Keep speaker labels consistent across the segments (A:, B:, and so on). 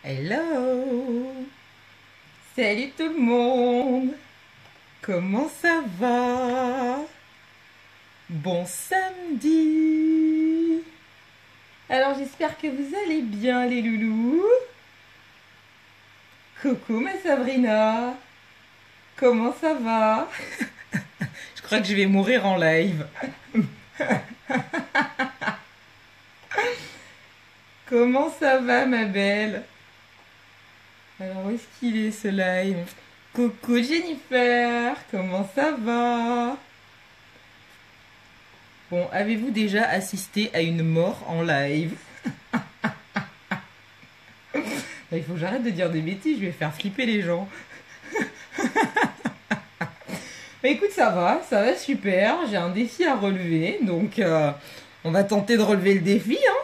A: Hello! Salut tout le monde! Comment ça va? Bon samedi! Alors j'espère que vous allez bien les loulous. Coucou ma Sabrina! Comment ça va? Je crois que je vais mourir en live. Comment ça va ma belle? Alors où est-ce qu'il est ce live? Coucou Jennifer, comment ça va? Bon, avez-vous déjà assisté à une mort en live? Il faut que j'arrête de dire des bêtises, je vais faire flipper les gens. Mais écoute, ça va super, j'ai un défi à relever, donc on va tenter de relever le défi, hein.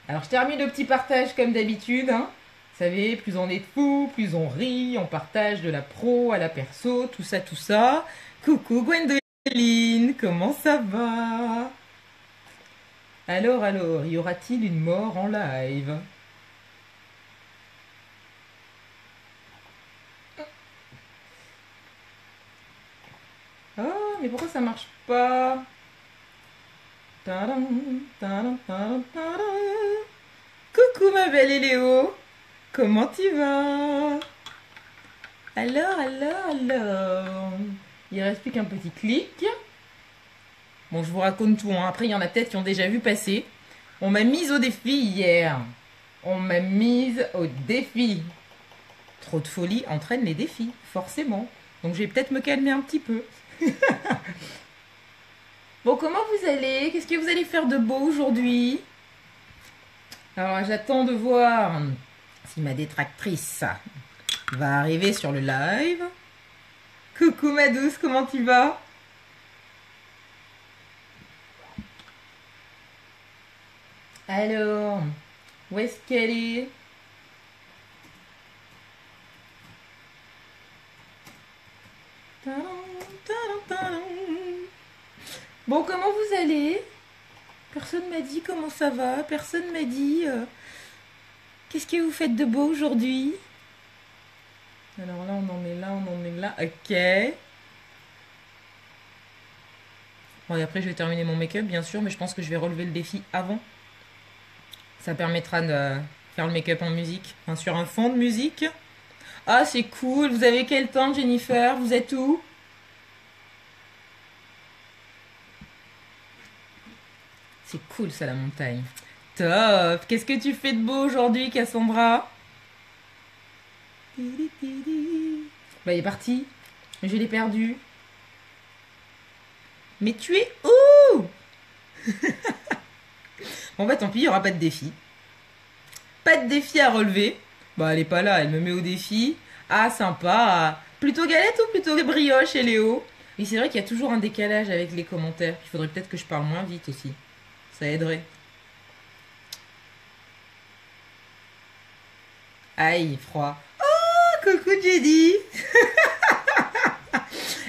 A: Alors je termine le petit partage comme d'habitude, hein. Vous savez, plus on est de fous, plus on rit, on partage de la pro à la perso, tout ça, tout ça. Coucou Gwendoline, comment ça va? Alors, y aura-t-il une mort en live? Oh, mais pourquoi ça marche pas? Tadam, tadam, tadam, tadam. Coucou ma belle Eléo, comment tu vas? Alors. Il reste plus qu'un petit clic. Bon, je vous raconte tout, hein. Après, il y en a peut-être qui ont déjà vu passer. On m'a mise au défi hier. On m'a mise au défi. Trop de folie entraîne les défis, forcément. Donc, je vais peut-être me calmer un petit peu. Bon, comment vous allez? Qu'est-ce que vous allez faire de beau aujourd'hui? Alors, j'attends de voir si ma détractrice va arriver sur le live. Coucou ma douce, comment tu vas? Alors, où est-ce qu'elle est? Bon, comment vous allez? Personne m'a dit comment ça va. Personne m'a dit qu'est-ce que vous faites de beau aujourd'hui? Alors là, on en est là, on en est là. Ok. Bon, et après, je vais terminer mon make-up, bien sûr, mais je pense que je vais relever le défi avant. Ça permettra de faire le make-up en musique, enfin, sur un fond de musique. Ah, c'est cool. Vous avez quel temps, Jennifer? Vous êtes où? C'est cool, ça, la montagne. Top. Qu'est-ce que tu fais de beau aujourd'hui, Cassandra? Bah, il est parti. Je l'ai perdu. Mais tu es où? Bon, bah, tant pis, il n'y aura pas de défi. Pas de défi à relever. Bah, elle est pas là, elle me met au défi. Ah, sympa. Plutôt galette ou plutôt brioche, Léo? Oui, c'est vrai qu'il y a toujours un décalage avec les commentaires. Il faudrait peut-être que je parle moins vite aussi. Ça aiderait. Aïe, froid. Oh, coucou Jenny.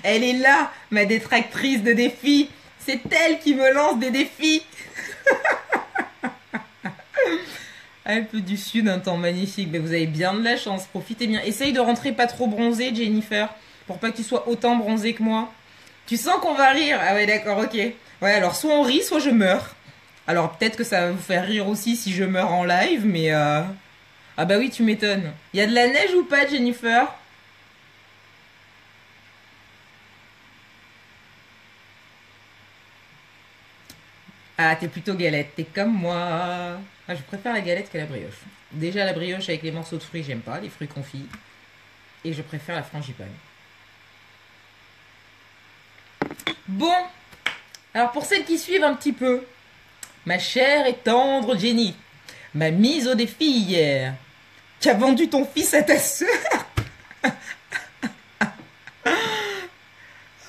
A: Elle est là, ma détractrice de défis. C'est elle qui me lance des défis. Alpes du Sud, un temps magnifique. Mais vous avez bien de la chance, profitez bien. Essaye de rentrer pas trop bronzée, Jennifer, pour pas que tu sois autant bronzée que moi. Tu sens qu'on va rire? Ah ouais, d'accord, ok. Ouais, alors soit on rit, soit je meurs. Alors peut-être que ça va vous faire rire aussi si je meurs en live, mais ah bah oui, tu m'étonnes. Y a de la neige ou pas, Jennifer? Ah, t'es plutôt galette, t'es comme moi. Ah, je préfère la galette que la brioche. Déjà, la brioche avec les morceaux de fruits, j'aime pas, les fruits confits. Et je préfère la frangipane. Bon, alors pour celles qui suivent un petit peu, ma chère et tendre Jenny m'a mise au défi hier. Tu as vendu ton fils à ta sœur?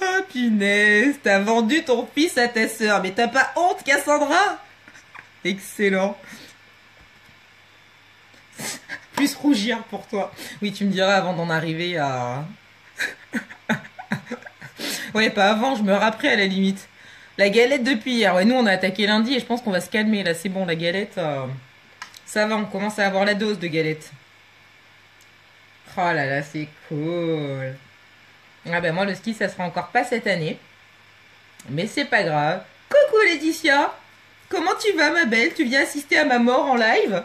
A: Oh punaise, t'as vendu ton fils à ta sœur. Mais t'as pas honte, Cassandra? Excellent. plus rougir pour toi. Oui, tu me diras avant d'en arriver à... Ouais, pas avant, je me rappellerai à la limite. La galette depuis hier. Ouais, nous on a attaqué lundi et je pense qu'on va se calmer. Là, c'est bon, la galette, ça va, on commence à avoir la dose de galette. Oh là là, c'est cool. Ah ben moi, le ski, ça sera encore pas cette année. Mais c'est pas grave. Coucou Laetitia. Comment tu vas, ma belle? Tu viens assister à ma mort en live?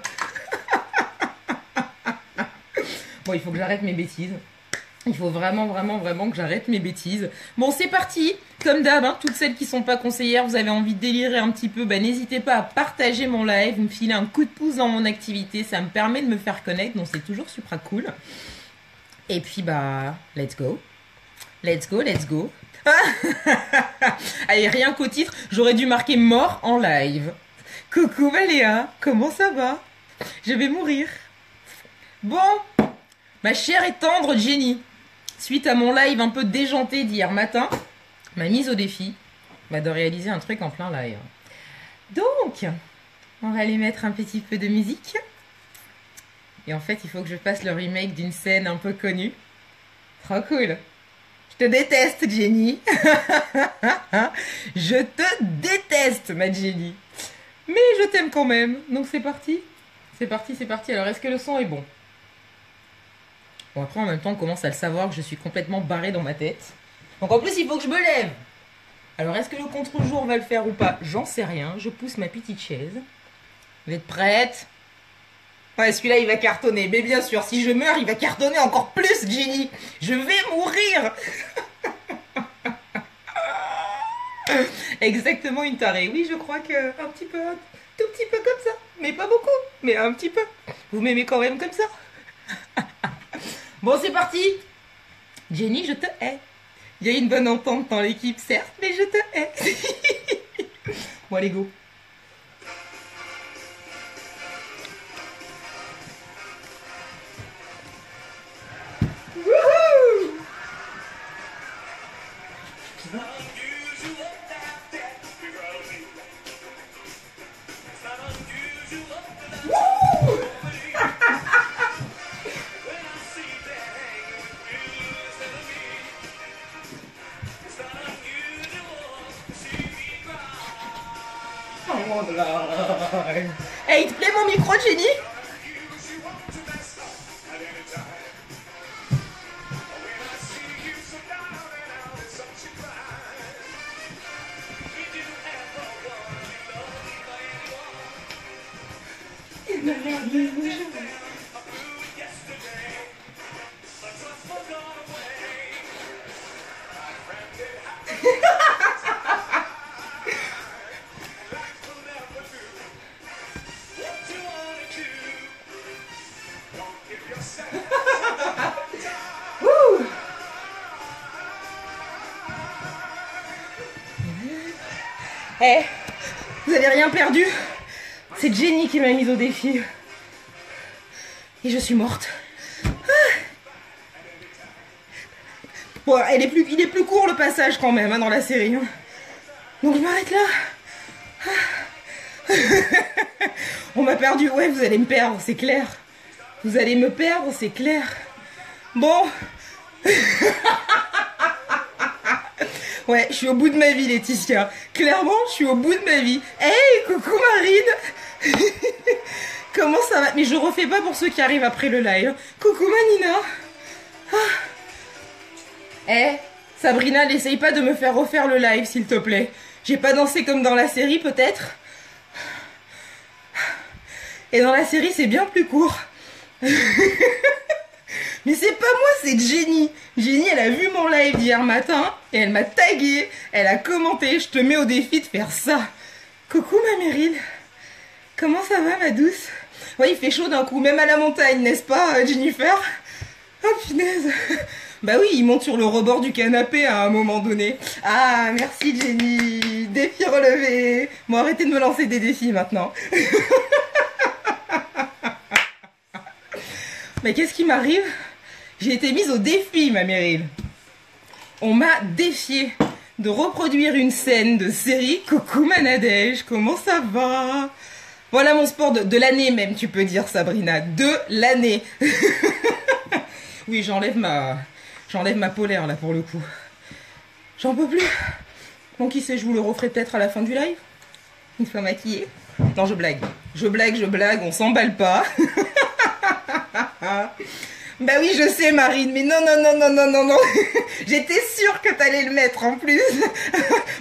A: Bon, il faut que j'arrête mes bêtises. Il faut vraiment, vraiment, vraiment que j'arrête mes bêtises. Bon, c'est parti. Comme d'hab, hein, toutes celles qui sont pas conseillères, vous avez envie de délirer un petit peu, bah, n'hésitez pas à partager mon live, me filer un coup de pouce dans mon activité. Ça me permet de me faire connaître, donc c'est toujours super cool. Et puis, bah, let's go. Let's go, let's go. Allez, rien qu'au titre, j'aurais dû marquer mort en live. Coucou Valéa, comment ça va? Je vais mourir. Bon, ma chère et tendre Jenny, suite à mon live un peu déjanté d'hier matin, m'a mise au défi de réaliser un truc en plein live. Donc, on va aller mettre un petit peu de musique. Et en fait, il faut que je fasse le remake d'une scène un peu connue. Trop cool. Je te déteste, Jenny. Je te déteste, ma Jenny. Mais je t'aime quand même. Donc c'est parti. C'est parti, c'est parti. Alors, est-ce que le son est bon? Bon, après, en même temps, on commence à le savoir que je suis complètement barrée dans ma tête. Donc en plus, il faut que je me lève. Alors, est-ce que le contre-jour va le faire ou pas? J'en sais rien. Je pousse ma petite chaise. Vous êtes prête? Ouais, celui-là, il va cartonner. Mais bien sûr, si je meurs, il va cartonner encore plus, Jenny. Je vais mourir. Exactement une tarée. Oui, je crois que un petit peu, un tout petit peu comme ça. Mais pas beaucoup, mais un petit peu. Vous m'aimez quand même comme ça? Bon, c'est parti. Jenny, je te hais. Il y a une bonne entente dans l'équipe, certes, mais je te hais. Bon, allez, go. Hey, il te plaît mon micro, Jenny? Eh, vous avez rien perdu. C'est Jenny qui m'a mise au défi. Et je suis morte. Bon, il est plus court le passage quand même hein, dans la série. Hein. Donc je m'arrête là. On m'a perdu. Ouais, vous allez me perdre, c'est clair. Vous allez me perdre, c'est clair. Bon. Ouais, je suis au bout de ma vie, Laetitia. Clairement, je suis au bout de ma vie. Hey, coucou Marine. Comment ça va? Mais je refais pas pour ceux qui arrivent après le live. Coucou Manina. Eh, Sabrina, n'essaye pas de me faire refaire le live, s'il te plaît. J'ai pas dansé comme dans la série, peut-être. Et dans la série, c'est bien plus court. Mais c'est pas moi, c'est Jenny. Jenny, elle a vu mon live d'hier matin et elle m'a tagué. Elle a commenté. Je te mets au défi de faire ça. Coucou ma Meryl. Comment ça va, ma douce? Ouais, il fait chaud d'un coup, même à la montagne, n'est-ce pas, Jennifer? Oh, punaise. Bah oui, il monte sur le rebord du canapé à un moment donné. Ah, merci Jenny. Défi relevé. Bon, arrêtez de me lancer des défis maintenant. Mais qu'est-ce qui m'arrive? J'ai été mise au défi, ma Meryl. On m'a défié de reproduire une scène de série. Coucou Manadège, comment ça va? Voilà mon sport de l'année même, tu peux dire, Sabrina. De l'année. Oui, j'enlève ma polaire, là, pour le coup. J'en peux plus. Bon, qui sait, je vous le referai peut-être à la fin du live. Une fois maquillée. Non, je blague. Je blague, on s'emballe pas. Bah oui, je sais, Marine, mais non, non, non, non, non, non, non. J'étais sûre que t'allais le mettre, en plus.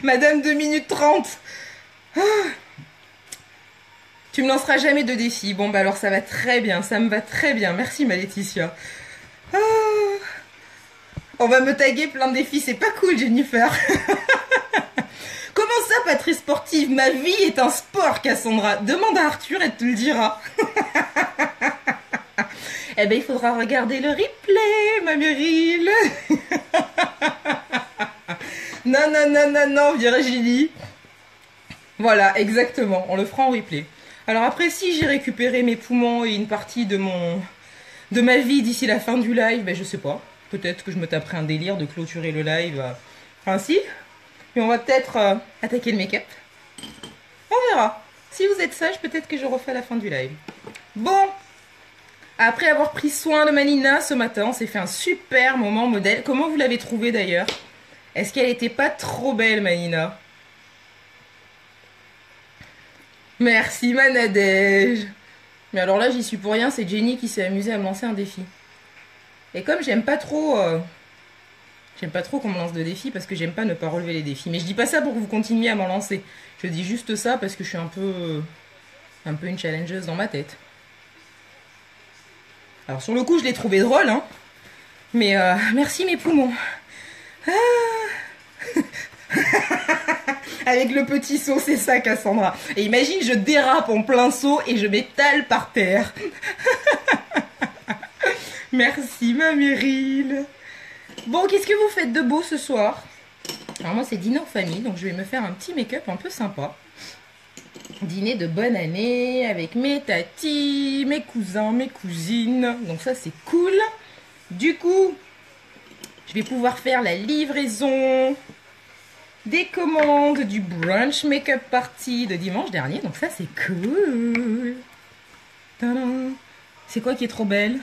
A: Madame 2 minutes 30. Tu me lanceras jamais de défi. Bon, bah alors ça va très bien, ça me va très bien. Merci, ma Laetitia. Ah. On va me taguer plein de défis, c'est pas cool, Jennifer. Comment ça, pas très sportive? Ma vie est un sport, Cassandra. Demande à Arthur, elle te le dira. Eh ben, il faudra regarder le replay, ma Meryl. Non, non, non, non, non, Virginie. Voilà, exactement, on le fera en replay. Alors après, si j'ai récupéré mes poumons et une partie de ma vie d'ici la fin du live, ben je sais pas. Peut-être que je me taperai un délire de clôturer le live ainsi. Mais on va peut-être attaquer le make-up. On verra. Si vous êtes sage, peut-être que je refais à la fin du live. Bon. Après avoir pris soin de Manina ce matin, on s'est fait un super moment modèle. Comment vous l'avez trouvée d'ailleurs? Est-ce qu'elle était pas trop belle, Manina? Merci, Manadège. Mais alors là, j'y suis pour rien, c'est Jenny qui s'est amusée à me lancer un défi. Et comme j'aime pas trop qu'on me lance de défis parce que j'aime pas ne pas relever les défis. Mais je dis pas ça pour que vous continuiez à m'en lancer. Je dis juste ça parce que je suis un peu une challengeuse dans ma tête. Alors sur le coup, je l'ai trouvé drôle, hein. Mais merci mes poumons. Ah. Avec le petit saut, c'est ça, Cassandra. Et imagine, je dérape en plein saut et je m'étale par terre. Merci, ma Meryl. Bon, qu'est-ce que vous faites de beau ce soir? Alors moi, c'est dîner en famille, donc je vais me faire un petit make-up un peu sympa. Dîner de bonne année avec mes tatis, mes cousins, mes cousines. Donc ça, c'est cool. Du coup, je vais pouvoir faire la livraison des commandes du brunch make-up party de dimanche dernier. Donc ça, c'est cool. C'est quoi qui est trop belle?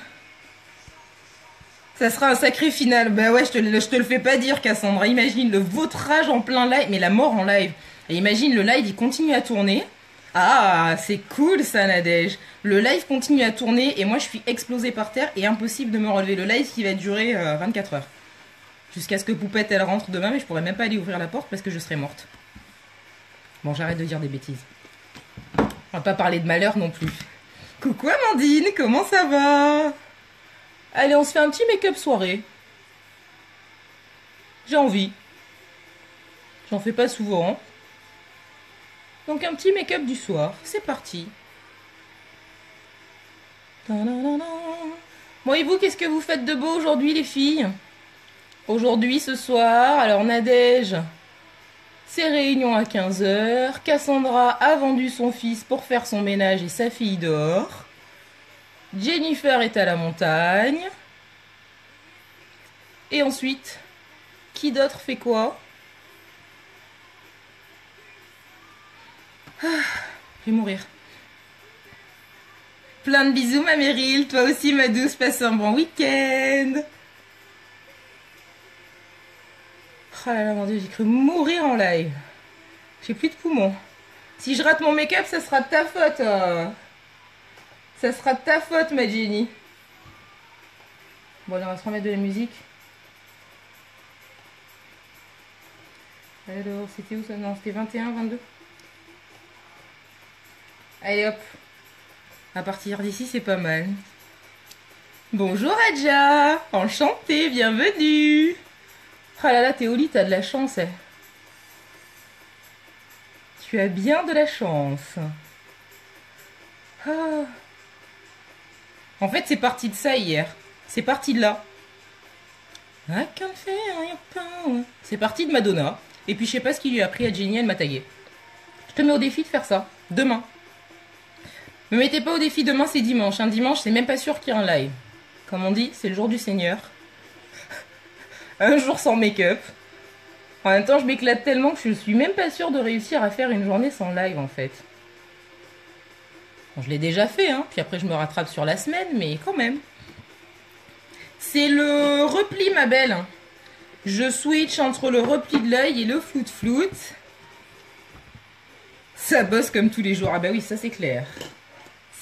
A: Ça sera un sacré final. Bah ouais, je te le fais pas dire, Cassandra. Imagine le vautrage en plein live, mais la mort en live. Et imagine, le live, il continue à tourner. Ah, c'est cool ça, Nadège. Le live continue à tourner et moi, je suis explosée par terre et impossible de me relever. Le live qui va durer 24 heures. Jusqu'à ce que Poupette, elle rentre demain, mais je pourrais même pas aller ouvrir la porte parce que je serais morte. Bon, j'arrête de dire des bêtises. On va pas parler de malheur non plus. Coucou Amandine, comment ça va? Allez, on se fait un petit make-up soirée. J'ai envie. J'en fais pas souvent. Donc un petit make-up du soir. C'est parti. Bon, et vous, qu'est-ce que vous faites de beau aujourd'hui, les filles? Aujourd'hui, ce soir, alors Nadège, c'est réunion à 15 h. Cassandra a vendu son fils pour faire son ménage et sa fille dehors. Jennifer est à la montagne. Et ensuite, qui d'autre fait quoi? Ah, je vais mourir. Plein de bisous, ma Meryl. Toi aussi, ma douce, passe un bon week-end. Oh là là, mon Dieu, j'ai cru mourir en live. J'ai plus de poumons. Si je rate mon make-up, ça sera de ta faute. Ça sera de ta faute, ma Jenny. Bon, allez, on va se remettre de la musique. Alors, c'était où ça? Non, c'était 21, 22. Allez, hop. À partir d'ici, c'est pas mal. Bonjour, Adja. Enchantée, bienvenue. Oh là là, Théolie, t'as de la chance. Eh. Tu as bien de la chance. Ah. En fait, c'est parti de ça hier. C'est parti de là. I can feel your power. C'est parti de Madonna. Et puis, je sais pas ce qui lui a pris à Jenny, elle m'a tagué. Je te mets au défi de faire ça. Demain. Me mettez pas au défi demain, c'est dimanche. Un dimanche, c'est même pas sûr qu'il y ait un live. Comme on dit, c'est le jour du Seigneur. Un jour sans make-up. En même temps, je m'éclate tellement que je suis même pas sûre de réussir à faire une journée sans live, en fait. Bon, je l'ai déjà fait, hein. Puis après, je me rattrape sur la semaine, mais quand même. C'est le repli, ma belle. Je switch entre le repli de l'œil et le flout-flout. Ça bosse comme tous les jours. Ah bah oui, ça c'est clair.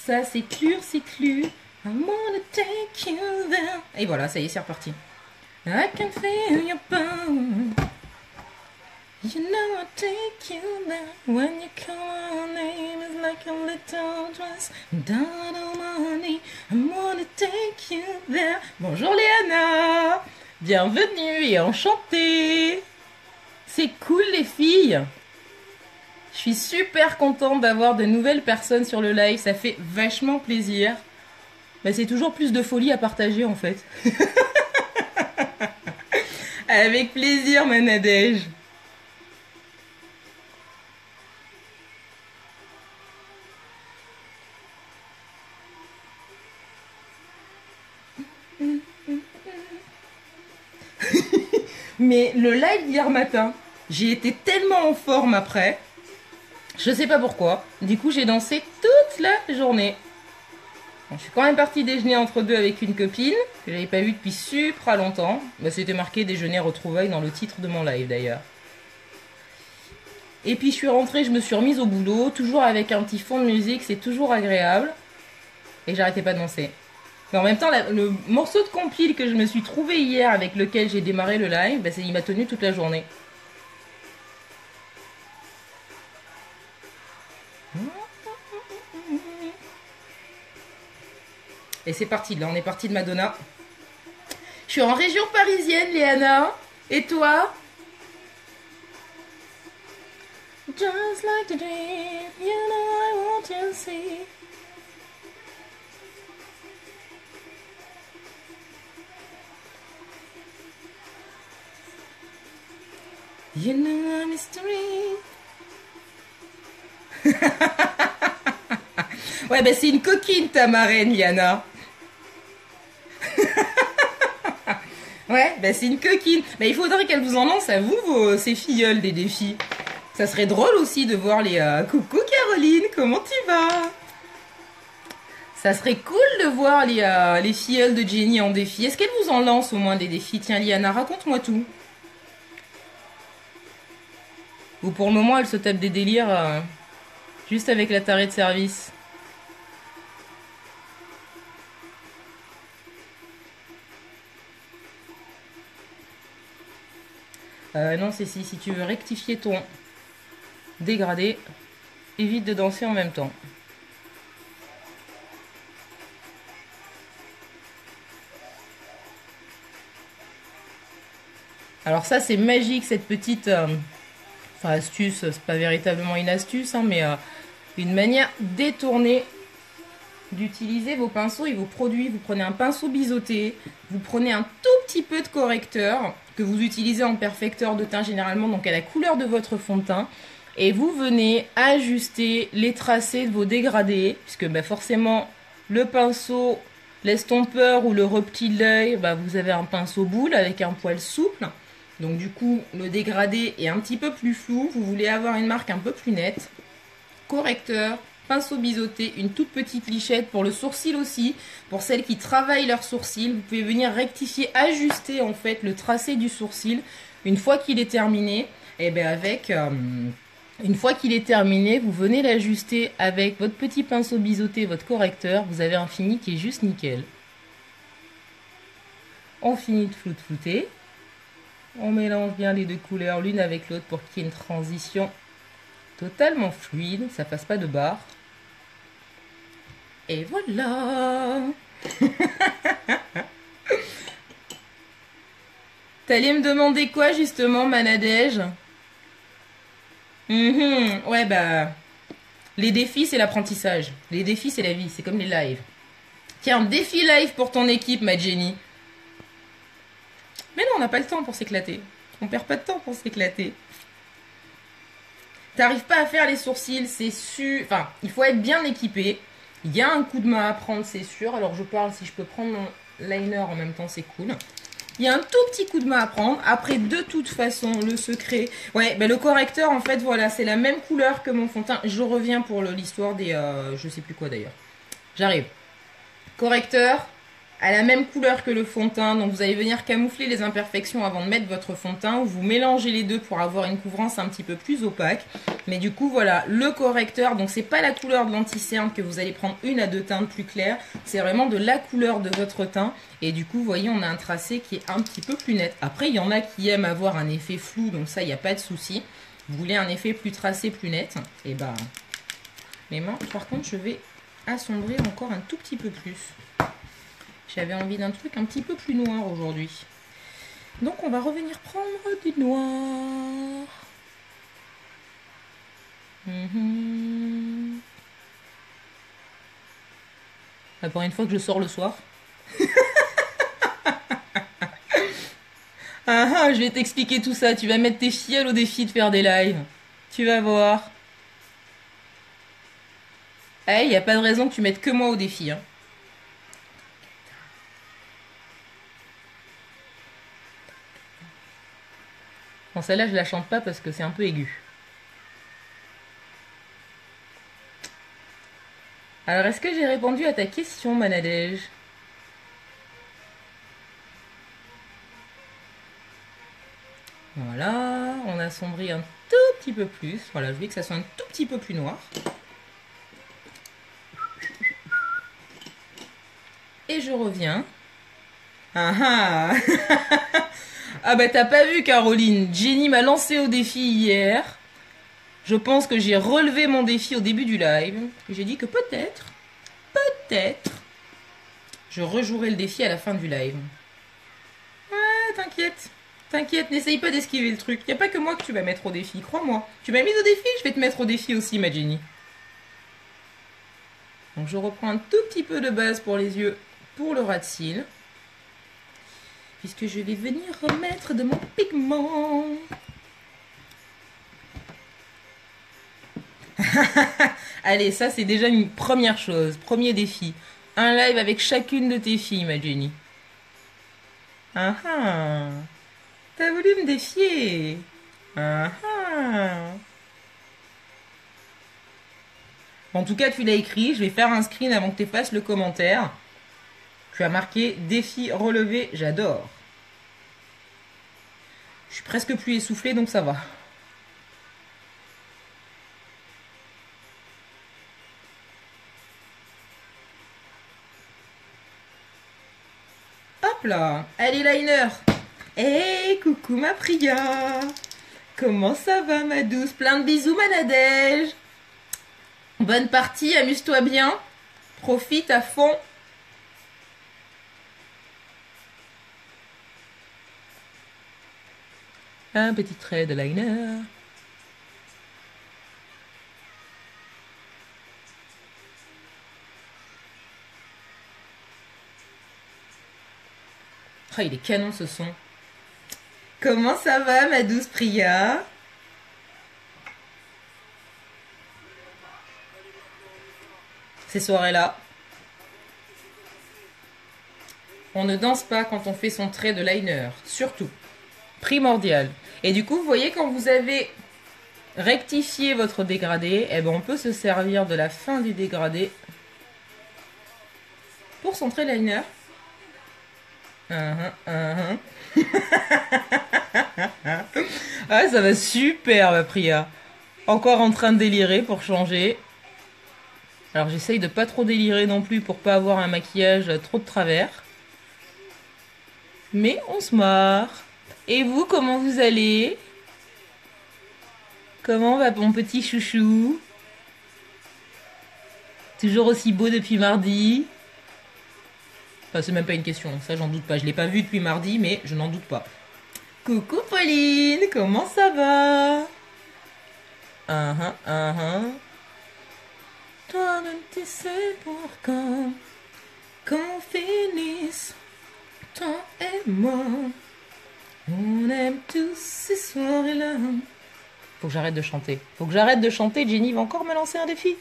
A: Ça c'est clair, c'est clair. I wanna take you there. Et voilà, ça y est, c'est reparti. I can feel your bone. You know I take you there. When you call my name, it's like a little dress. Down on my knee, I wanna take you there. Bonjour Léana. Bienvenue et enchantée. C'est cool les filles. Je suis super contente d'avoir de nouvelles personnes sur le live, ça fait vachement plaisir. Mais c'est toujours plus de folie à partager en fait. Avec plaisir, ma Nadège. Mais le live d'hier matin, j'ai été tellement en forme après. Je sais pas pourquoi. Du coup, j'ai dansé toute la journée. Bon, je suis quand même partie déjeuner entre deux avec une copine que j'avais pas vue depuis super longtemps. Bah, c'était marqué déjeuner retrouvailles dans le titre de mon live d'ailleurs. Et puis je suis rentrée, je me suis remise au boulot, toujours avec un petit fond de musique, c'est toujours agréable. Et j'arrêtais pas de danser. Mais en même temps, le morceau de compile que je me suis trouvé hier avec lequel j'ai démarré le live, bah, il m'a tenu toute la journée. Et c'est parti, là on est parti de Madonna. Je suis en région parisienne, Léana. Et toi? Just like the dream, you know I want to see. You know a mystery. Ouais, bah c'est une coquine ta marraine, Liana. Ouais, bah c'est une coquine. Mais il faudrait qu'elle vous en lance à vous, ces filleuls des défis. Ça serait drôle aussi de voir les... Coucou Caroline, comment tu vas? Ça serait cool de voir les filleuls de Jenny en défi. Est-ce qu'elle vous en lance au moins des défis? Tiens, Liana, raconte-moi tout. Ou pour le moment, elle se tape des délires juste avec la tarée de service. Non, c'est si tu veux rectifier ton dégradé, évite de danser en même temps. Alors ça, c'est magique, cette petite astuce. C'est pas véritablement une astuce, hein, mais une manière détournée d'utiliser vos pinceaux et vos produits. Vous prenez un pinceau biseauté, vous prenez un tout petit peu de correcteur que vous utilisez en perfecteur de teint généralement, donc à la couleur de votre fond de teint, et vous venez ajuster les tracés de vos dégradés, puisque bah, forcément le pinceau l'estompeur ou le repli de l'œil, bah, vous avez un pinceau boule avec un poil souple, donc du coup le dégradé est un petit peu plus flou, vous voulez avoir une marque un peu plus nette. Correcteur, pinceau biseauté, une toute petite lichette pour le sourcil aussi. Pour celles qui travaillent leurs sourcils, vous pouvez venir rectifier, ajuster en fait le tracé du sourcil. Une fois qu'il est terminé, et bien une fois qu'il est terminé, vous venez l'ajuster avec votre petit pinceau biseauté, votre correcteur. Vous avez un fini qui est juste nickel. On finit de flouter. On mélange bien les deux couleurs l'une avec l'autre pour qu'il y ait une transition totalement fluide, ça passe pas de barre. Et voilà. T'allais me demander quoi justement, ma Nadège? Ouais, bah les défis c'est l'apprentissage. Les défis c'est la vie, c'est comme les lives. Tiens, défi live pour ton équipe, ma Jenny. Mais non, on n'a pas le temps pour s'éclater. On perd pas de temps pour s'éclater. T'arrives pas à faire les sourcils, c'est sûr. Enfin, il faut être bien équipé. Il y a un coup de main à prendre, c'est sûr. Alors je parle, si je peux prendre mon liner en même temps, c'est cool. Il y a un tout petit coup de main à prendre. Après, de toute façon, le secret... Ouais, ben le correcteur, en fait, voilà, c'est la même couleur que mon fond de teint. Je reviens pour l'histoire des... je sais plus quoi, d'ailleurs. J'arrive. Correcteur, à la même couleur que le fond de teint. Donc, vous allez venir camoufler les imperfections avant de mettre votre fond de teint. Vous mélangez les deux pour avoir une couvrance un petit peu plus opaque. Mais du coup, voilà, le correcteur. Donc, c'est pas la couleur de l'anti-cerne que vous allez prendre une à deux teintes plus claires. C'est vraiment de la couleur de votre teint. Et du coup, vous voyez, on a un tracé qui est un petit peu plus net. Après, il y en a qui aiment avoir un effet flou. Donc ça, il n'y a pas de souci. Vous voulez un effet plus tracé, plus net. Et bah, mes mains, par contre, je vais assombrir encore un tout petit peu plus. J'avais envie d'un truc un petit peu plus noir aujourd'hui. Donc on va revenir prendre du noir. Ah, pour une fois que je sors le soir. Je vais t'expliquer tout ça. Tu vas mettre tes filles au défi de faire des lives. Tu vas voir. Il n'y a pas de raison que tu mettes que moi au défi. Hein. Bon, celle-là, je la chante pas parce que c'est un peu aigu. Alors, est-ce que j'ai répondu à ta question, Manadège? Voilà, on assombrit un tout petit peu plus. Voilà, je veux que ça soit un tout petit peu plus noir. Et je reviens. Ah bah t'as pas vu, Caroline, Jenny m'a lancé au défi hier. Je pense que j'ai relevé mon défi au début du live. J'ai dit que peut-être, je rejouerai le défi à la fin du live. Ouais, t'inquiète, n'essaye pas d'esquiver le truc. Y a pas que moi que tu vas mettre au défi, crois-moi. Tu m'as mise au défi, je vais te mettre au défi aussi, ma Jenny. Donc je reprends un tout petit peu de base pour les yeux, pour le ras de cils. Puisque je vais venir remettre de mon pigment. Allez, ça c'est déjà une première chose, premier défi. Un live avec chacune de tes filles, ma Jenny. T'as voulu me défier. En tout cas, tu l'as écrit, je vais faire un screen avant que tu fasses le commentaire. Tu as marqué défi relevé, j'adore. Je suis presque plus essoufflée, donc ça va. Hop là, allez liner. Hey, coucou ma Priya. Comment ça va ma douce? Plein de bisous ma Nadège. Bonne partie, amuse-toi bien. Profite à fond. Un petit trait de liner. Ah, il est canon ce son. Comment ça va ma douce Priya? Ces soirées-là, on ne danse pas quand on fait son trait de liner. Surtout. Primordial. Et du coup, vous voyez, quand vous avez rectifié votre dégradé, eh ben, on peut se servir de la fin du dégradé pour son trait liner. Ah, ça va super, ma Priya. Encore en train de délirer pour changer. Alors j'essaye de pas trop délirer non plus pour pas avoir un maquillage trop de travers. Mais on se marre. Et vous, comment vous allez? Comment va mon petit chouchou? Toujours aussi beau depuis mardi? Enfin, c'est même pas une question, ça j'en doute pas. Je l'ai pas vu depuis mardi, mais je n'en doute pas. Coucou Pauline, comment ça va? Toi-même tu sais pour quand qu'on finisse, toi et moi. On aime tous ces soirées-là. Faut que j'arrête de chanter. Faut que j'arrête de chanter. Jenny va encore me lancer un défi.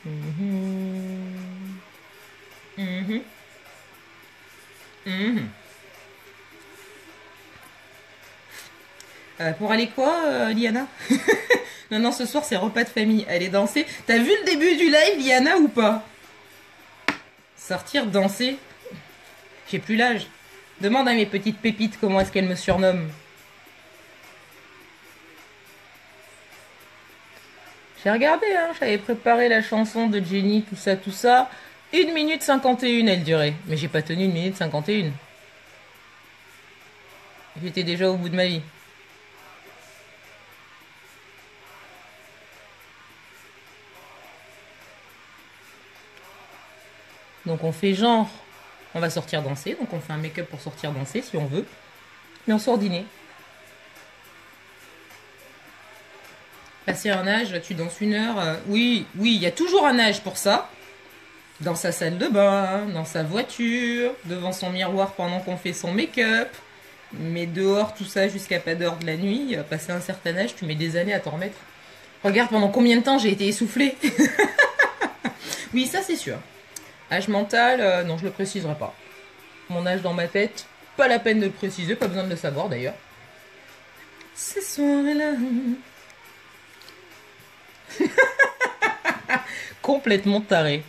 A: Mhm. Mhm. Mhm. Pour aller quoi, Liana? Non, non, ce soir c'est repas de famille. Allez danser. T'as vu le début du live, Liana, ou pas? Sortir, danser. J'ai plus l'âge. Demande à mes petites pépites comment est-ce qu'elles me surnomment. J'ai regardé, hein, j'avais préparé la chanson de Jenny, tout ça, tout ça. 1 minute 51 elle durait. Mais j'ai pas tenu 1 minute 51. J'étais déjà au bout de ma vie. Donc on fait genre, on va sortir danser, donc on fait un make-up pour sortir danser si on veut. Mais on sort dîner. Passer un âge, tu danses 1 heure. Oui, oui, il y a toujours un âge pour ça. Dans sa salle de bain, dans sa voiture, devant son miroir pendant qu'on fait son make-up. Mais dehors, tout ça jusqu'à pas d'heure de la nuit, passer un certain âge, tu mets des années à t'en remettre. Regarde pendant combien de temps j'ai été essoufflée. Oui, ça c'est sûr. Âge mental, non, je le préciserai pas. Mon âge dans ma tête, pas la peine de le préciser, pas besoin de le savoir d'ailleurs. Ce soir-là. Complètement taré.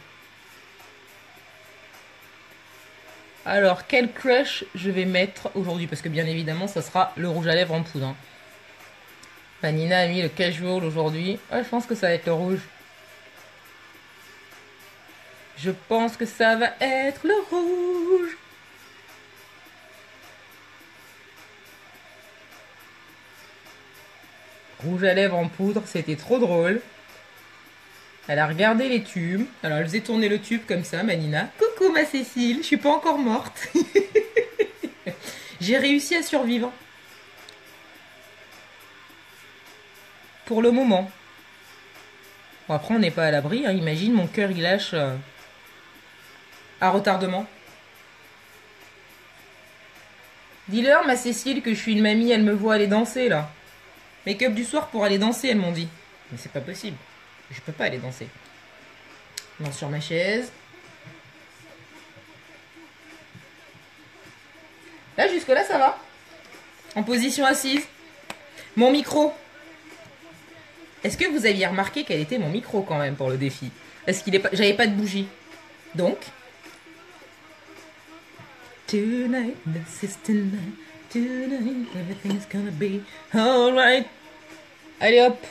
A: Alors, quel crush je vais mettre aujourd'hui? Parce que bien évidemment, ça sera le rouge à lèvres en poudre. Hein. Vanina a mis le casual aujourd'hui. Ah, je pense que ça va être le rouge. Je pense que ça va être le rouge. Rouge à lèvres en poudre, c'était trop drôle. Elle a regardé les tubes. Alors, elle faisait tourner le tube comme ça, Manina. Coucou, ma Cécile, je suis pas encore morte. J'ai réussi à survivre. Pour le moment. Bon, après, on n'est pas à l'abri. Hein. Imagine, mon cœur, il lâche à retardement. Dis-leur, ma Cécile, que je suis une mamie, elle me voit aller danser, là. Make-up du soir pour aller danser, elles m'ont dit. Mais c'est pas possible. Je peux pas aller danser. Non, sur ma chaise. Là, jusque-là, ça va. En position assise. Mon micro. Est-ce que vous aviez remarqué quel était mon micro quand même pour le défi? Parce qu'il est pas... J'avais pas de bougie. Donc... Tonight, this is tonight. Tonight, everything's gonna be alright. Allez hop.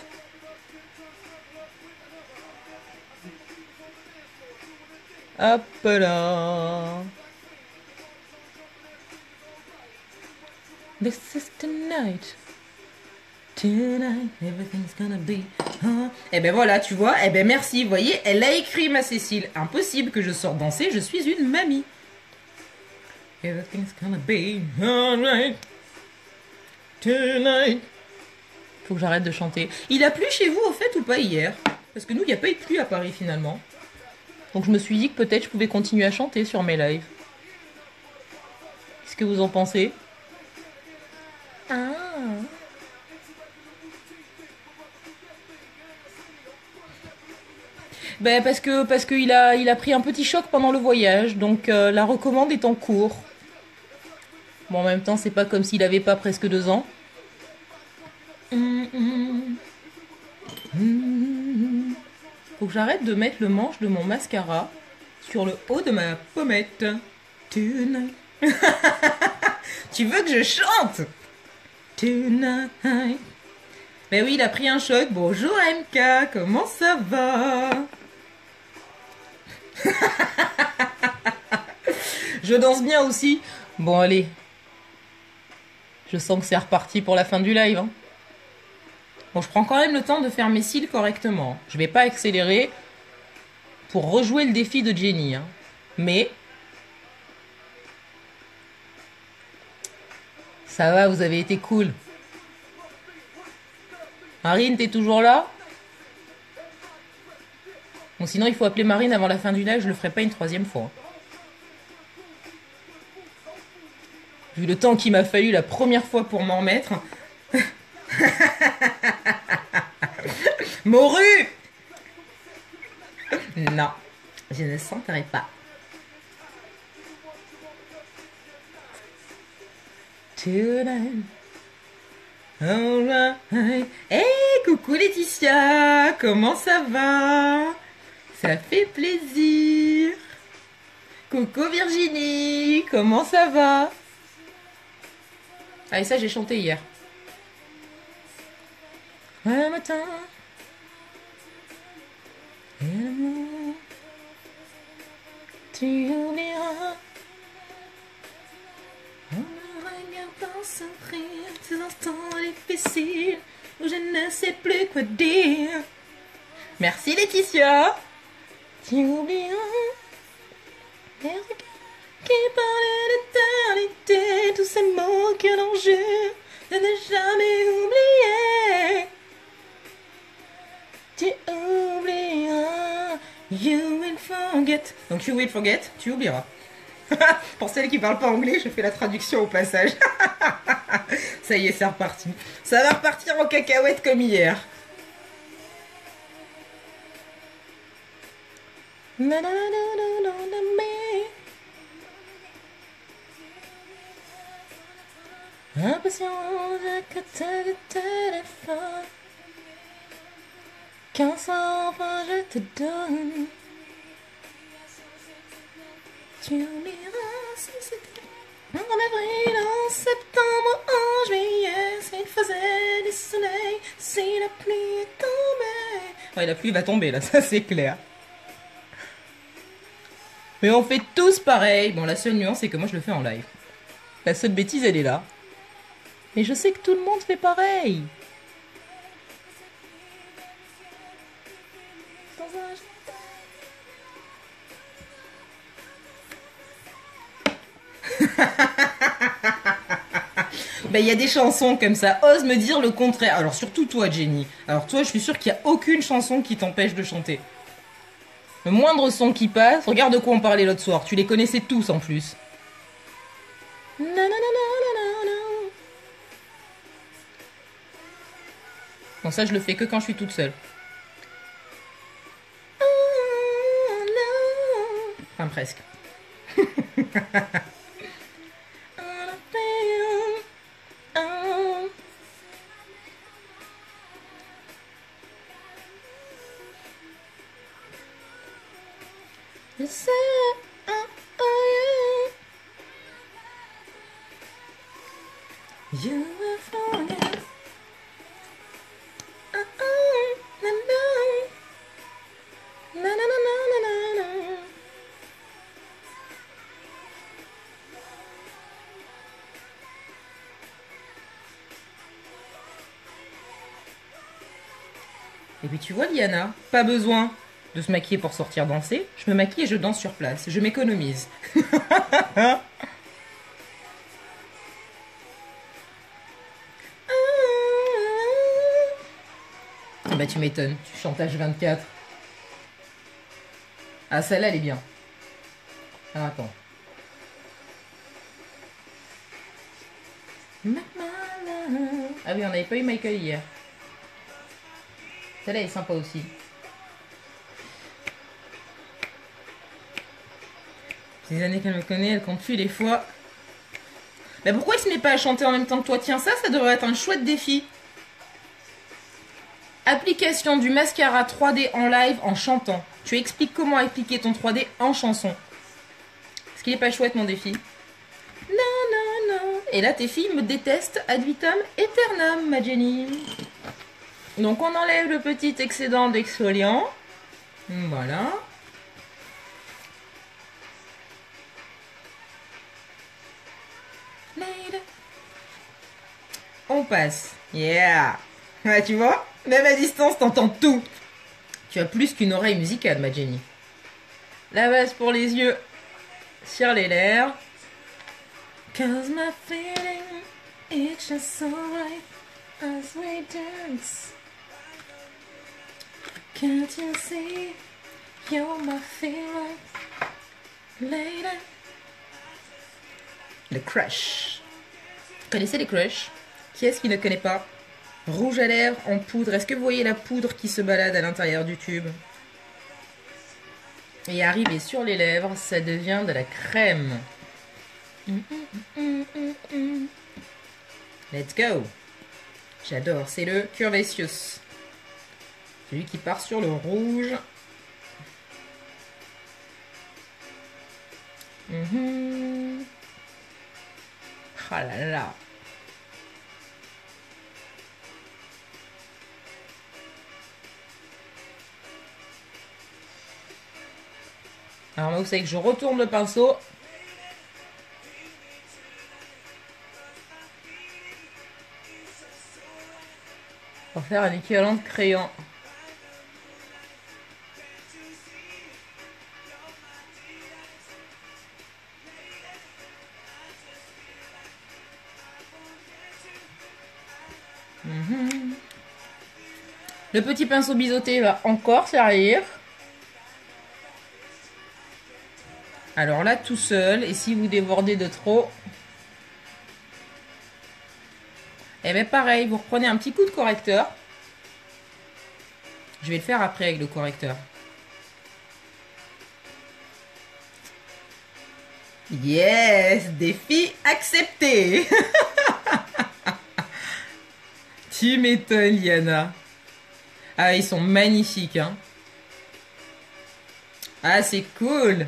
A: Hop là. This is tonight. Tonight, everything's gonna be. Eh ben voilà, tu vois. Eh ben merci. Vous voyez, elle a écrit, ma Cécile. Impossible que je sorte danser. Je suis une mamie. Everything's gonna be alright. Tonight. Faut que j'arrête de chanter. Il a plu chez vous au fait ou pas hier? Parce que nous, il n'y a pas eu de pluie à Paris finalement. Donc je me suis dit que peut-être je pouvais continuer à chanter sur mes lives. Qu'est-ce que vous en pensez? Ah. Ben parce que il a pris un petit choc pendant le voyage, donc la recommande est en cours. Bon, en même temps, c'est pas comme s'il avait pas presque 2 ans. Faut que j'arrête de mettre le manche de mon mascara sur le haut de ma pommette. Tonight. Tu veux que je chante? Tonight. Ben oui, il a pris un choc. Bonjour MK, comment ça va? Je danse bien aussi. Bon, allez. Je sens que c'est reparti pour la fin du live. Hein. Bon, je prends quand même le temps de faire mes cils correctement. Je vais pas accélérer pour rejouer le défi de Jenny. Hein. Mais ça va, vous avez été cool. Marine, t'es toujours là? Bon, sinon, il faut appeler Marine avant la fin du live. Je le ferai pas une 3e fois. Vu le temps qu'il m'a fallu la première fois pour m'en remettre. Morue! Non, je ne sentirai pas. Tonight. Alright. Hey, coucou Laetitia, comment ça va? Ça fait plaisir. Coucou Virginie, comment ça va? Ah, et ça, j'ai chanté hier. Un matin. Et l'amour. Tu oublieras. On ne regarde pas souffrir ces instants difficiles où je ne sais plus quoi dire. Merci Laetitia. Tu oublieras les regards qui parlaient d'éternité, tous ces mots que l'on jure de ne jamais oublier. Tu oublieras, you will forget. Donc you will forget, tu oublieras. Pour celles qui parlent pas anglais, je fais la traduction au passage. Ça y est, c'est reparti. Ça va repartir en cacahuète comme hier. Impatient de côté le téléphone. Qu'un soir je te donne. Tu oublieras si c'était en avril, en septembre, en juillet, s'il faisait du soleil, si la pluie est tombée. Ouais, la pluie va tomber là, ça c'est clair. Mais on fait tous pareil. Bon, la seule nuance, c'est que moi je le fais en live. La seule bêtise, elle est là. Mais je sais que tout le monde fait pareil. Ben, il y a des chansons comme ça, ose me dire le contraire. Alors surtout toi Jenny. Alors toi je suis sûre qu'il n'y a aucune chanson qui t'empêche de chanter. Le moindre son qui passe, regarde de quoi on parlait l'autre soir, tu les connaissais tous en plus. Bon ça je le fais que quand je suis toute seule. Enfin presque. Je sais, you will forget. Na, na, na, na, na, na. Et puis tu vois Liana, pas besoin de se maquiller pour sortir danser. Je me maquille et je danse sur place. Je m'économise. Bah tu m'étonnes, tu chantes H24. Ah celle-là elle est bien. Ah, attends. Ah oui on n'avait pas eu Michael hier. Celle-là est sympa aussi. Ces années qu'elle me connaît, elle compte plus les fois. Mais pourquoi il se met pas à chanter en même temps que toi? Tiens, ça devrait être un chouette défi. Application du mascara 3D en live en chantant. Tu expliques comment appliquer ton 3D en chanson. Est-ce qu'il est pas chouette mon défi? Non, non, non. Et là, tes filles me détestent ad vitam aeternam, ma Jenny. Donc, on enlève le petit excédent d'exfoliant. Voilà. On passe. Yeah. Ouais, tu vois? Même à distance, t'entends tout. Tu as plus qu'une oreille musicale, ma Jenny. La base pour les yeux. Sur les lèvres. Cause my feeling it's just so right as we dance. Can't you see you're my favorite lady? Le Crush. Vous connaissez les Crush? Qui est-ce qui ne connaît pas? Rouge à lèvres en poudre. Est-ce que vous voyez la poudre qui se balade à l'intérieur du tube? Et arrivé sur les lèvres, ça devient de la crème. Let's go. J'adore, c'est le Curvaceous. Celui qui part sur le rouge. Ah là là. Alors moi, vous savez que je retourne le pinceau. Pour faire un équivalent de crayon. Le petit pinceau biseauté va encore servir. Alors là, tout seul, et si vous débordez de trop, et bien pareil, vous reprenez un petit coup de correcteur. Je vais le faire après avec le correcteur. Yes, défi accepté. Tu m'étonnes, Liana. Ah, ils sont magnifiques, hein. Ah, c'est cool.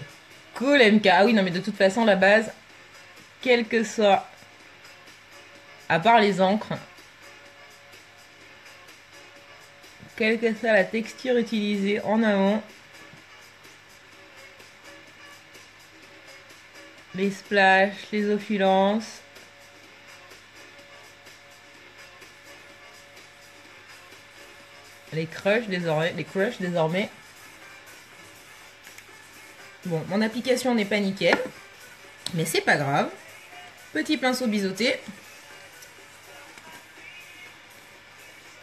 A: Cool, MK. Ah oui, non, mais de toute façon, la base, quelle que soit, à part les encres, quelle que soit la texture utilisée en amont, les splashes, les offulences, les crushs désormais. Bon, mon application n'est pas nickel, mais c'est pas grave. Petit pinceau biseauté.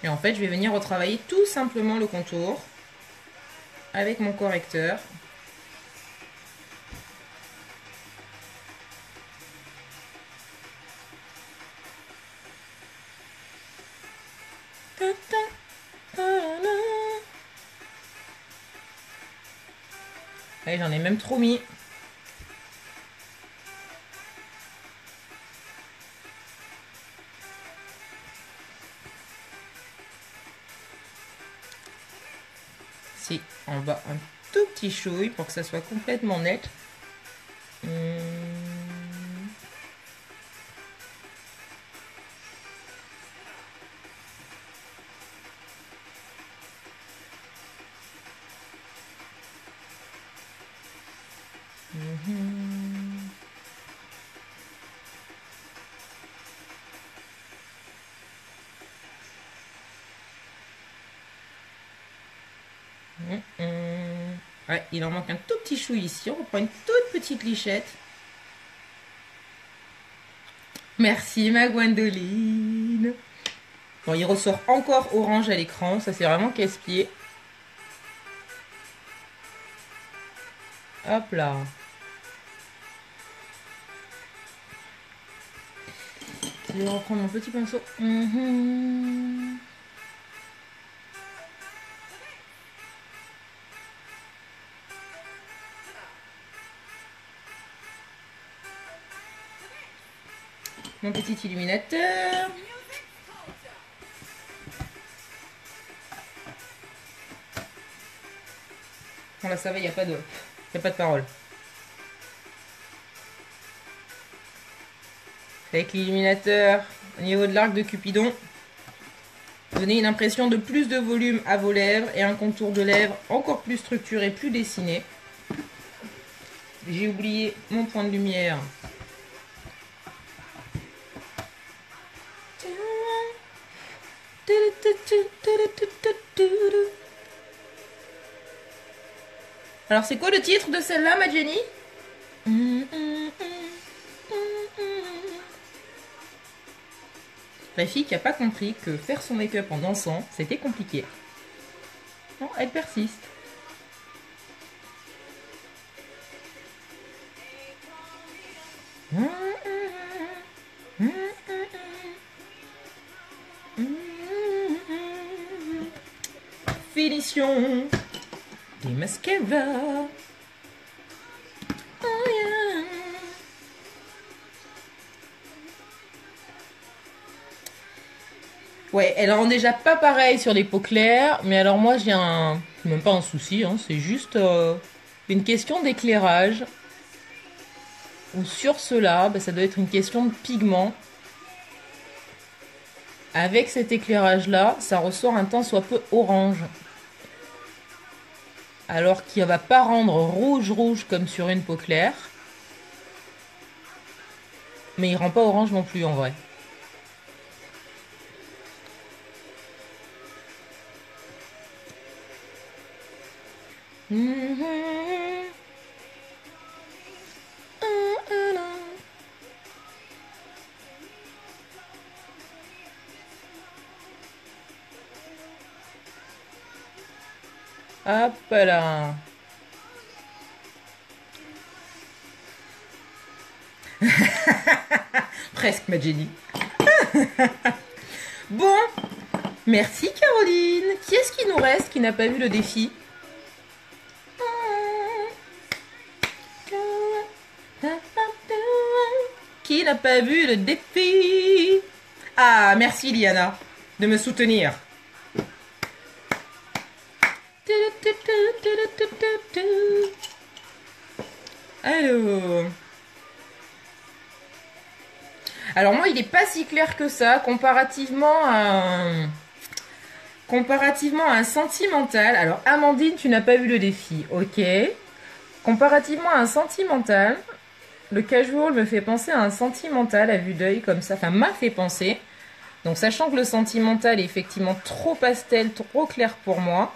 A: Et en fait, je vais venir retravailler tout simplement le contour avec mon correcteur. Allez, j'en ai même trop mis. Si, en bas, un tout petit chouille pour que ça soit complètement net. Ouais, il en manque un tout petit chou ici. On reprend une toute petite lichette. Merci ma Gwendoline. Bon, il ressort encore orange à l'écran. Ça, c'est vraiment casse-pied. Hop là. Je vais reprendre mon petit pinceau. Mon petit illuminateur. Bon là ça va, il n'y a pas de parole. Avec l'illuminateur au niveau de l'arc de Cupidon, donnez une impression de plus de volume à vos lèvres et un contour de lèvres encore plus structuré, plus dessiné. J'ai oublié mon point de lumière. Alors c'est quoi le titre de celle-là, ma Jenny? La fille qui n'a pas compris que faire son make-up en dansant, c'était compliqué. Non, elle persiste. Finition des mascaras. Ouais, elle rend déjà pas pareil sur les peaux claires, mais alors moi j'ai un... c'est même pas un souci, hein, c'est juste une question d'éclairage. Ou sur cela, bah, ça doit être une question de pigment. Avec cet éclairage-là, ça ressort un tant soit peu orange. Alors qu'il ne va pas rendre rouge comme sur une peau claire. Mais il rend pas orange non plus en vrai. Hop là. Presque, ma Jenny. Bon, merci Caroline. Qui est-ce qui nous reste qui n'a pas vu le défi? Qui n'a pas vu le défi? Ah, merci Liana de me soutenir. Alors moi, il n'est pas si clair que ça, comparativement à un sentimental. Alors Amandine, tu n'as pas vu le défi, ok. Comparativement à un sentimental, le casual me fait penser à un sentimental à vue d'œil comme ça, enfin m'a fait penser. Donc sachant que le sentimental est effectivement trop pastel, trop clair pour moi,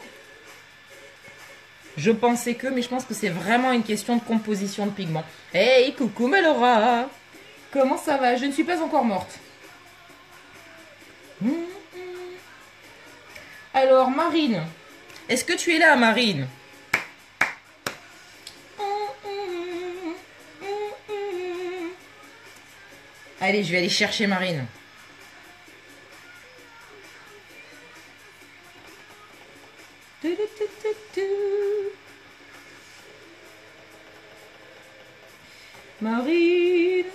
A: je pensais que, mais je pense que c'est vraiment une question de composition de pigments. Hey, coucou Malora! Comment ça va? Je ne suis pas encore morte. Alors, Marine, est-ce que tu es là, Marine? Allez, je vais aller chercher Marine. Marine,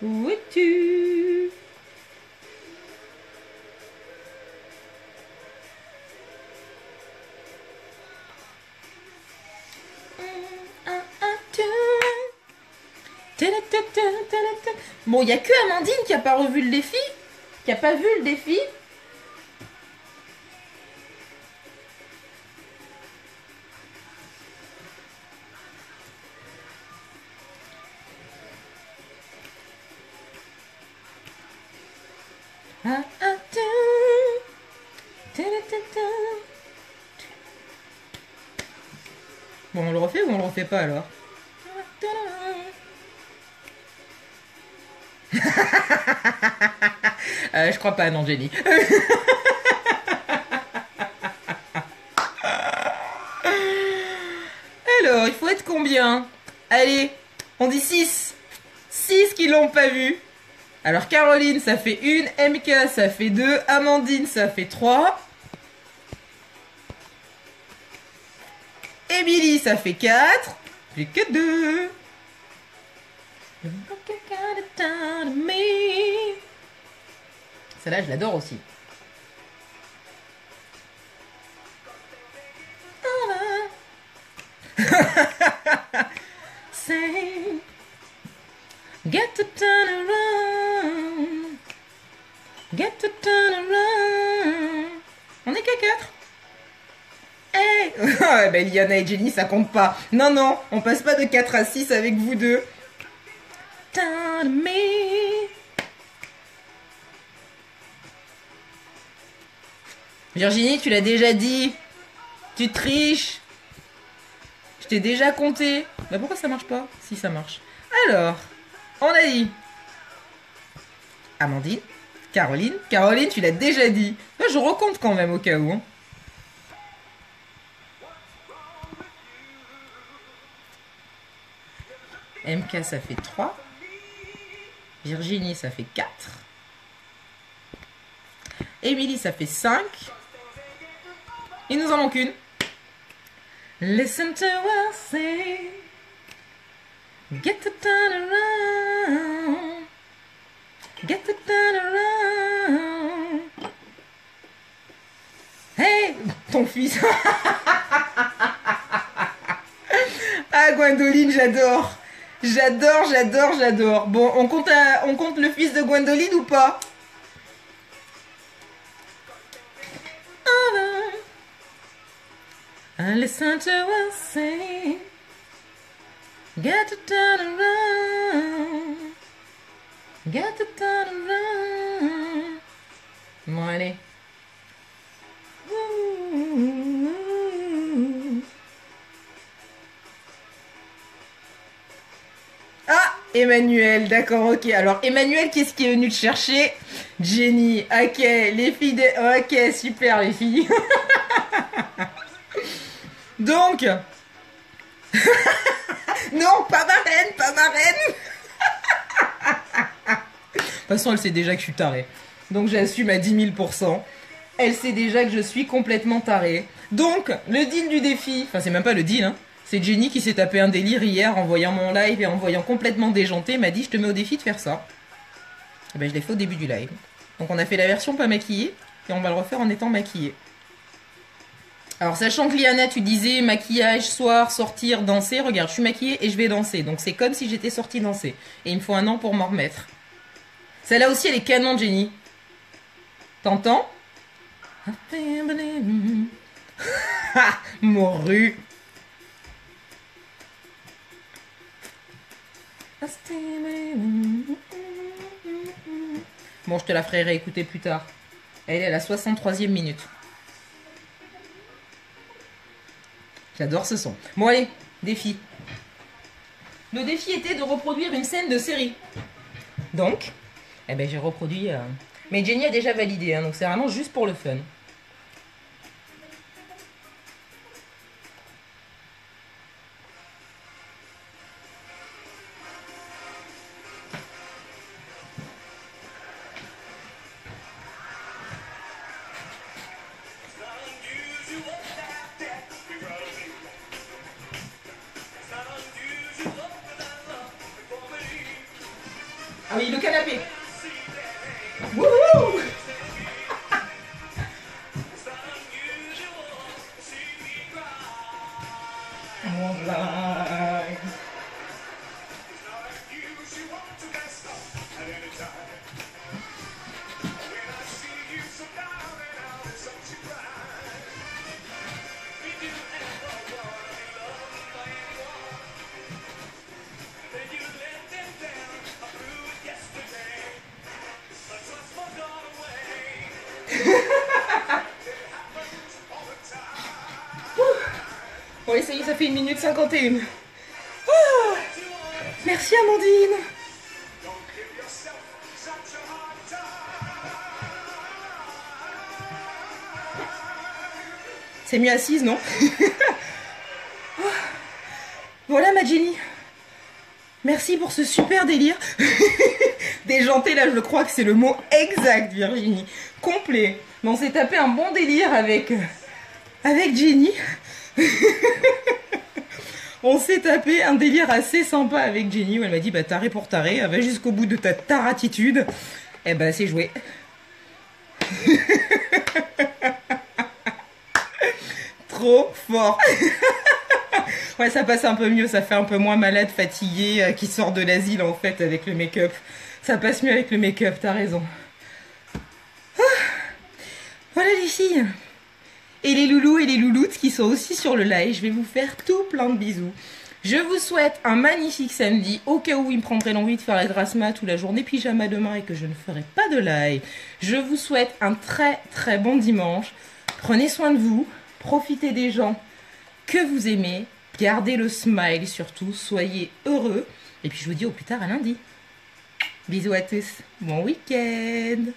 A: où es-tu? Bon, il n'y a que Amandine qui n'a pas revu le défi, qui n'a pas vu le défi. Bon, on le refait ou on le refait pas alors? Je crois pas, non, Jenny. Alors, il faut être combien? Allez, on dit 6. 6 qui l'ont pas vu. Alors, Caroline, ça fait 1. MK, ça fait 2. Amandine, ça fait 3. Émilie, ça fait 4. Plus que 2. Celle-là, je l'adore aussi. Say, get to turn around. Get to turn around. On est qu'à 4. Hey. Ouais, ben Liana et Jenny, ça compte pas. Non, non, on passe pas de 4 à 6 avec vous deux. Turn me. Virginie, tu l'as déjà dit. Tu triches. Je t'ai déjà compté. Bah pourquoi ça marche pas? Si, ça marche. Alors, on a dit Amandine, Caroline. Caroline, tu l'as déjà dit. Moi, je recompte quand même au cas où. MK, ça fait 3. Virginie, ça fait 4. Émilie, ça fait 5. Il nous en manque une. Listen to what I say. Get to turn around. Get to turn around. Ton fils. Ah, Gwendoline, j'adore. J'adore, j'adore, j'adore. Bon, on compte le fils de Gwendoline ou pas? And listen to us sing. Get to turn around. Get to turn around. Bon, allez. Ah, Emmanuel, d'accord, ok. Alors, Emmanuel, qu'est-ce qui est venu te chercher? Jenny, ok, les filles de... Ok, super, les filles. Donc... Non, pas ma reine, pas ma reine. De toute façon, elle sait déjà que je suis tarée. Donc, j'assume à 10 000%. Elle sait déjà que je suis complètement tarée. Donc, le deal du défi... Enfin, c'est même pas le deal, hein. C'est Jenny qui s'est tapé un délire hier en voyant mon live et en voyant complètement déjanté, m'a dit je te mets au défi de faire ça. Et ben je l'ai fait au début du live. Donc on a fait la version pas maquillée et on va le refaire en étant maquillée. Alors sachant que Liana tu disais maquillage, soir, sortir, danser, regarde je suis maquillée et je vais danser. Donc c'est comme si j'étais sortie danser. Et il me faut un an pour m'en remettre. Celle-là aussi elle est canon Jenny. T'entends? Morue. Bon, je te la ferai réécouter plus tard. Elle est à la 63e minute. J'adore ce son. Bon, allez, défi. Le défi était de reproduire une scène de série. Donc, eh ben, j'ai reproduit... Mais Jenny a déjà validé, hein, donc c'est vraiment juste pour le fun. Ah oui, le canapé. Wouhou! Bon, essayez, ça fait 1 minute 51. Oh, merci Amandine. C'est mieux assise, non? Oh, voilà ma Jenny. Merci pour ce super délire. Déjanté, là, je crois que c'est le mot exact, Virginie. Complet. Mais on s'est tapé un bon délire avec Jenny. On s'est tapé un délire assez sympa avec Jenny où elle m'a dit bah taré pour taré, va jusqu'au bout de ta taratitude. Et bah c'est joué. Trop fort. Ouais, ça passe un peu mieux, ça fait un peu moins malade, fatigué, qui sort de l'asile en fait avec le make-up. Ça passe mieux avec le make-up, t'as raison. Ah, voilà les filles. Et les loulous et les louloutes qui sont aussi sur le live, je vais vous faire tout plein de bisous. Je vous souhaite un magnifique samedi, au cas où il me prendrait l'envie de faire la grasse mat ou la journée pyjama demain et que je ne ferai pas de live. Je vous souhaite un très très bon dimanche. Prenez soin de vous, profitez des gens que vous aimez, gardez le smile surtout, soyez heureux. Et puis je vous dis au plus tard à lundi. Bisous à tous, bon week-end.